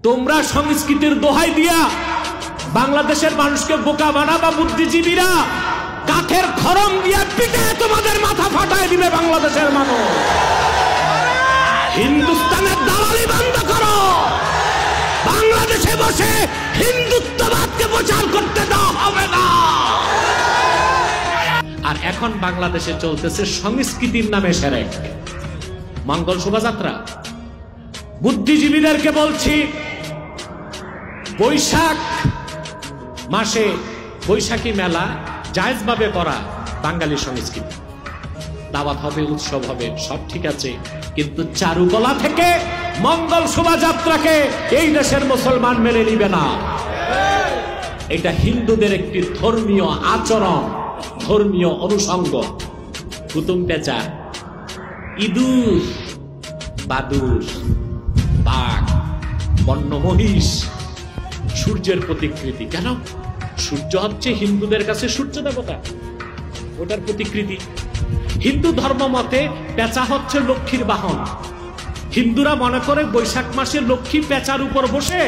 তোমরা সংস্কৃতির দোহাই দিয়া বাংলাদেশের মানুষকে বোকা বানাবা। বুদ্ধিজীবীরা কাঠের খড়ম দিয়া পিটে তোমাদের মাথা ফাটায় দিবে বাংলাদেশের মানুষ। হিন্দুস্তানের দালালি বন্ধ করো, বাংলাদেশে বসে হিন্দুত্ববাদকে প্রচার করতে দেওয়া হবে না। আর এখন বাংলাদেশে চলতেছে সংস্কৃতির নামে শিরক, মঙ্গল শোভাযাত্রা। বুদ্ধিজীবীদেরকে বলছি, বৈশাখ মাসে বৈশাখী মেলা জায়েজভাবে করা বাঙালি সংস্কৃতি, দাওয়াত হবে, উৎসব হবে, সব ঠিক আছে, কিন্তু চারুকলা থেকে মঙ্গল শোভাযাত্রাকে এই দেশের মুসলমান মেনে নিবে না। এটা হিন্দুদের একটি ধর্মীয় আচরণ, ধর্মীয় অনুষঙ্গ। কুতুম পেঁচা, ইঁদুর, বাদুর, বাঘ, বন্য মহিষ সূর্যের প্রতিকৃতি। কেন? সূর্য হচ্ছে হিন্দুদের কাছে সূর্য দেবতা, ওটার প্রতিকৃতি। হিন্দু ধর্ম মতে পেঁচা হচ্ছে লক্ষ্মীর বাহন। হিন্দুরা মনে করে বৈশাখ মাসে লক্ষ্মী পেঁচার উপর বসে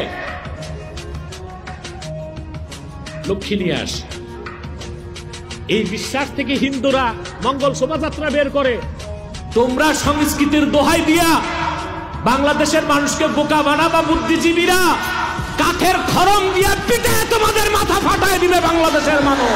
লক্ষ্মী নিয়ে আসে। এই বিশ্বাস থেকে হিন্দুরা মঙ্গল শোভাযাত্রা বের করে। তোমরা সংস্কৃতির দোহাই দিয়া বাংলাদেশের মানুষকে বোকা বানাবা। বুদ্ধিজীবীরা কাঠের খড়ম দিয়া পিটে তোমাদের মাথা ফাটায় দিবে বাংলাদেশের মানুষ।